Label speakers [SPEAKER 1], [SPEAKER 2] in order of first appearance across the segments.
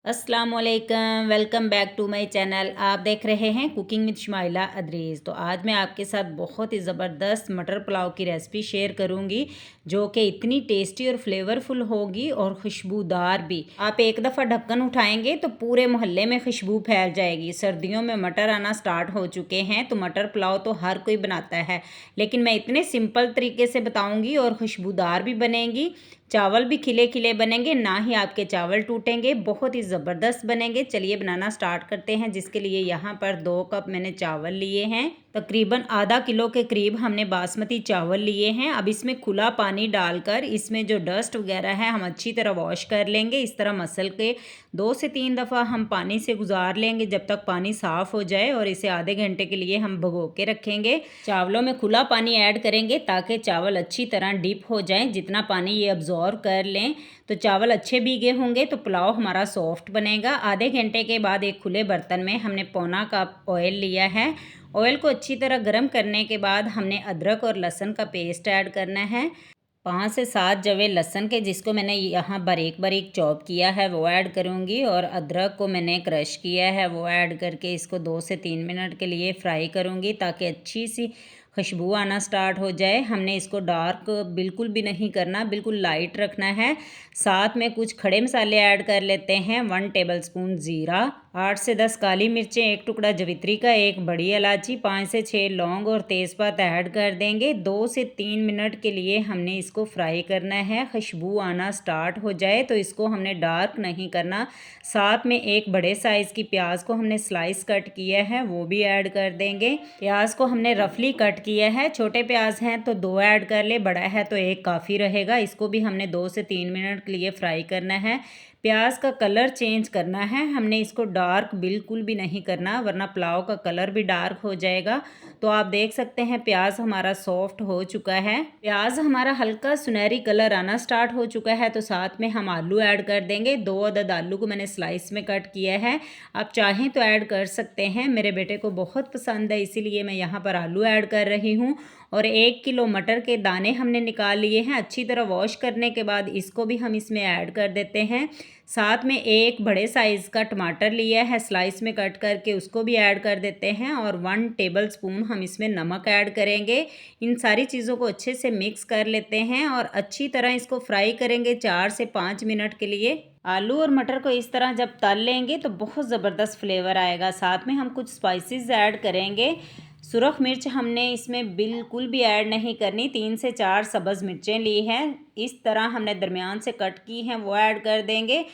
[SPEAKER 1] अस्सलाम वालेकुम, welcome back to my channel. आप देख रहे हैं कुकिंग विद शुमाइला अदरीज़। तो आज मैं आपके साथ बहुत ही ज़बरदस्त मटर पुलाव की रेसिपी शेयर करूंगी जो कि इतनी टेस्टी और फ्लेवरफुल होगी और खुशबूदार भी। आप एक दफ़ा ढक्कन उठाएंगे तो पूरे मोहल्ले में खुशबू फैल जाएगी। सर्दियों में मटर आना स्टार्ट हो चुके हैं तो मटर पुलाव तो हर कोई बनाता है, लेकिन मैं इतने सिंपल तरीके से बताऊँगी और खुशबूदार भी बनेंगी। चावल भी खिले खिले बनेंगे, ना ही आपके चावल टूटेंगे, बहुत ही ज़बरदस्त बनेंगे। चलिए बनाना स्टार्ट करते हैं। जिसके लिए यहाँ पर 2 कप मैंने चावल लिए हैं। तकरीबन आधा किलो के करीब हमने बासमती चावल लिए हैं। अब इसमें खुला पानी डालकर इसमें जो डस्ट वगैरह है हम अच्छी तरह वॉश कर लेंगे। इस तरह मसल के 2 से 3 दफ़ा हम पानी से गुजार लेंगे जब तक पानी साफ़ हो जाए, और इसे आधे घंटे के लिए हम भिगो के रखेंगे। चावलों में खुला पानी ऐड करेंगे ताकि चावल अच्छी तरह डिप हो जाएं। जितना पानी ये अब्जॉर्व कर लें तो चावल अच्छे भीगे होंगे तो पुलाव हमारा सॉफ्ट बनेगा। आधे घंटे के बाद एक खुले बर्तन में हमने पौना कप ऑयल लिया है। ऑयल को अच्छी तरह गर्म करने के बाद हमने अदरक और लहसुन का पेस्ट ऐड करना है। 5 से 7 जवे लहसुन के, जिसको मैंने यहाँ बारीक बारीक चॉप किया है, वो ऐड करूँगी। और अदरक को मैंने क्रश किया है, वो ऐड करके इसको 2 से 3 मिनट के लिए फ्राई करूँगी ताकि अच्छी सी खुशबू आना स्टार्ट हो जाए। हमने इसको डार्क बिल्कुल भी नहीं करना, बिल्कुल लाइट रखना है। साथ में कुछ खड़े मसाले ऐड कर लेते हैं। 1 टेबलस्पून ज़ीरा, 8 से 10 काली मिर्चें, 1 टुकड़ा जवित्री का, 1 बड़ी इलायची, 5 से 6 लौंग और तेज़पात ऐड कर देंगे। 2 से 3 मिनट के लिए हमने इसको फ्राई करना है। खुशबू आना स्टार्ट हो जाए तो इसको हमने डार्क नहीं करना। साथ में एक बड़े साइज़ की प्याज को हमने स्लाइस कट किया है, वो भी ऐड कर देंगे। प्याज को हमने रफली कट किया है। छोटे प्याज हैं तो 2 ऐड कर ले, बड़ा है तो 1 काफ़ी रहेगा। इसको भी हमने 2 से 3 मिनट के लिए फ्राई करना है। प्याज का कलर चेंज करना है, हमने इसको डार्क बिल्कुल भी नहीं करना वरना पुलाव का कलर भी डार्क हो जाएगा। तो आप देख सकते हैं प्याज हमारा सॉफ्ट हो चुका है। प्याज हमारा हल्का सुनहरी कलर आना स्टार्ट हो चुका है तो साथ में हम आलू ऐड कर देंगे। 2 अदद आलू को मैंने स्लाइस में कट किया है। आप चाहें तो ऐड कर सकते हैं, मेरे बेटे को बहुत पसंद है इसीलिए मैं यहाँ पर आलू ऐड कर रही हूँ। और 1 किलो मटर के दाने हमने निकाल लिए हैं। अच्छी तरह वॉश करने के बाद इसको भी हम इसमें ऐड कर देते हैं। साथ में एक बड़े साइज़ का टमाटर लिया है, स्लाइस में कट करके उसको भी ऐड कर देते हैं। और 1 टेबलस्पून हम इसमें नमक ऐड करेंगे। इन सारी चीज़ों को अच्छे से मिक्स कर लेते हैं और अच्छी तरह इसको फ्राई करेंगे 4 से 5 मिनट के लिए। आलू और मटर को इस तरह जब तल लेंगे तो बहुत ज़बरदस्त फ्लेवर आएगा। साथ में हम कुछ स्पाइसेस ऐड करेंगे। सुरख मिर्च हमने इसमें बिल्कुल भी ऐड नहीं करनी। 3 से 4 सब्ज़ मिर्चें ली हैं, इस तरह हमने दरमियान से कट की हैं, वो ऐड कर देंगे।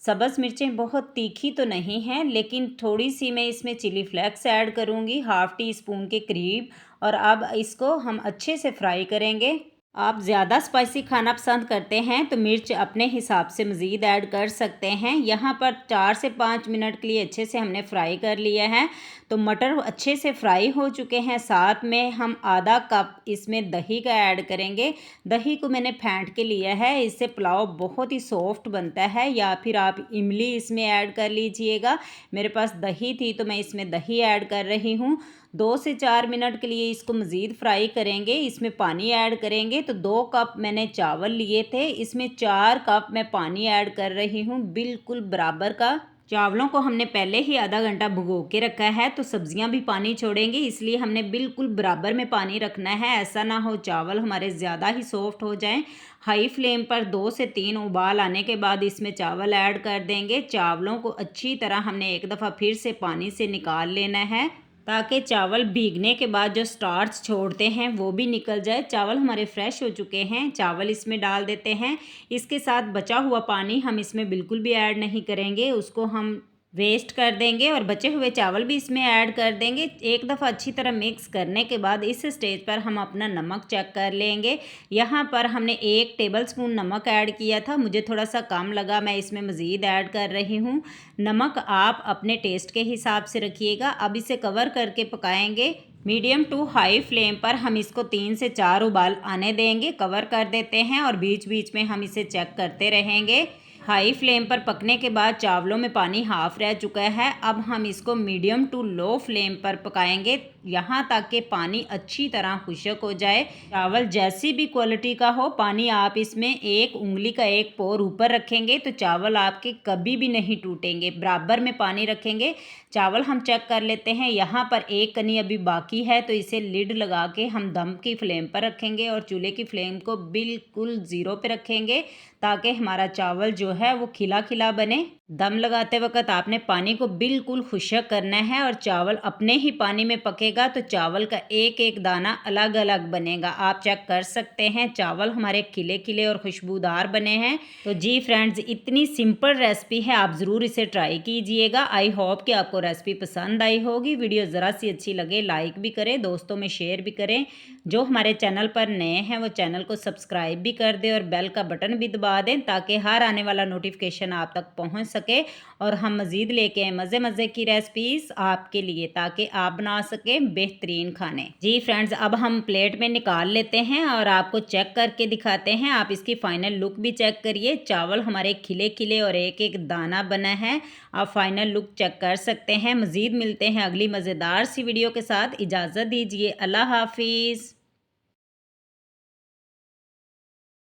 [SPEAKER 1] सब्ज़ मिर्चें बहुत तीखी तो नहीं हैं, लेकिन थोड़ी सी मैं इसमें चिली फ्लेक्स ऐड करूँगी, हाफ़ टी स्पून के करीब। और अब इसको हम अच्छे से फ्राई करेंगे। आप ज़्यादा स्पाइसी खाना पसंद करते हैं तो मिर्च अपने हिसाब से मज़ीद ऐड कर सकते हैं। यहाँ पर 4 से 5 मिनट के लिए अच्छे से हमने फ्राई कर लिया है तो मटर अच्छे से फ्राई हो चुके हैं। साथ में हम आधा कप इसमें दही का ऐड करेंगे। दही को मैंने फेंट के लिया है, इससे पुलाव बहुत ही सॉफ्ट बनता है। या फिर आप इमली इसमें ऐड कर लीजिएगा, मेरे पास दही थी तो मैं इसमें दही ऐड कर रही हूँ। 2 से 4 मिनट के लिए इसको मज़ीद फ्राई करेंगे। इसमें पानी ऐड करेंगे तो 2 कप मैंने चावल लिए थे, इसमें 4 कप मैं पानी ऐड कर रही हूँ, बिल्कुल बराबर का। चावलों को हमने पहले ही आधा घंटा भिगो के रखा है तो सब्जियां भी पानी छोड़ेंगी, इसलिए हमने बिल्कुल बराबर में पानी रखना है। ऐसा ना हो चावल हमारे ज़्यादा ही सॉफ्ट हो जाएं। हाई फ्लेम पर 2 से 3 उबाल आने के बाद इसमें चावल ऐड कर देंगे। चावलों को अच्छी तरह हमने एक दफ़ा फिर से पानी से निकाल लेना है ताकि चावल भीगने के बाद जो स्टार्च छोड़ते हैं वो भी निकल जाए। चावल हमारे फ्रेश हो चुके हैं, चावल इसमें डाल देते हैं। इसके साथ बचा हुआ पानी हम इसमें बिल्कुल भी ऐड नहीं करेंगे, उसको हम वेस्ट कर देंगे। और बचे हुए चावल भी इसमें ऐड कर देंगे। एक दफ़ा अच्छी तरह मिक्स करने के बाद इस स्टेज पर हम अपना नमक चेक कर लेंगे। यहाँ पर हमने 1 टेबलस्पून नमक ऐड किया था, मुझे थोड़ा सा कम लगा, मैं इसमें मज़ीद ऐड कर रही हूँ। नमक आप अपने टेस्ट के हिसाब से रखिएगा। अब इसे कवर करके पकाएंगे। मीडियम टू हाई फ्लेम पर हम इसको 3 से 4 उबाल आने देंगे। कवर कर देते हैं और बीच बीच में हम इसे चेक करते रहेंगे। हाई फ्लेम पर पकने के बाद चावलों में पानी हाफ़ रह चुका है। अब हम इसको मीडियम टू लो फ्लेम पर पकाएंगे। यहाँ तक कि पानी अच्छी तरह खुश्क हो जाए। चावल जैसी भी क्वालिटी का हो, पानी आप इसमें 1 उंगली का 1 पोर ऊपर रखेंगे तो चावल आपके कभी भी नहीं टूटेंगे। बराबर में पानी रखेंगे। चावल हम चेक कर लेते हैं। यहाँ पर 1 कनी अभी बाकी है तो इसे लिड लगा के हम दम की फ्लेम पर रखेंगे और चूल्हे की फ्लेम को बिल्कुल 0 पे रखेंगे ताकि हमारा चावल जो है वो खिला खिला बने। दम लगाते वक्त आपने पानी को बिल्कुल खुश्क करना है और चावल अपने ही पानी में पकेगा तो चावल का एक एक दाना अलग अलग बनेगा। आप चेक कर सकते हैं चावल हमारे खिले खिले और खुशबूदार बने हैं। तो जी फ्रेंड्स, इतनी सिंपल रेसिपी है, आप ज़रूर इसे ट्राई कीजिएगा। आई होप कि आपको रेसिपी पसंद आई होगी। वीडियो ज़रा सी अच्छी लगे लाइक भी करें, दोस्तों में शेयर भी करें। जो हमारे चैनल पर नए हैं वो चैनल को सब्सक्राइब भी कर दें और बेल का बटन भी दबा दें ताकि हर आने वाला नोटिफिकेशन आप तक पहुंच सके और हम मज़ीद लेके आए मज़े मज़े की रेसिपीज़ आपके लिए ताकि आप बना सकें बेहतरीन खाने। जी फ्रेंड्स, अब हम प्लेट में निकाल लेते हैं और आपको चेक करके दिखाते हैं। आप इसकी फाइनल लुक भी चेक करिए। चावल हमारे खिले खिले और एक एक दाना बना है। आप फाइनल लुक चेक कर सकते हैं। मज़ीद मिलते हैं अगली मज़ेदार सी वीडियो के साथ। इजाज़त दीजिए। अल्लाह हाफिज़।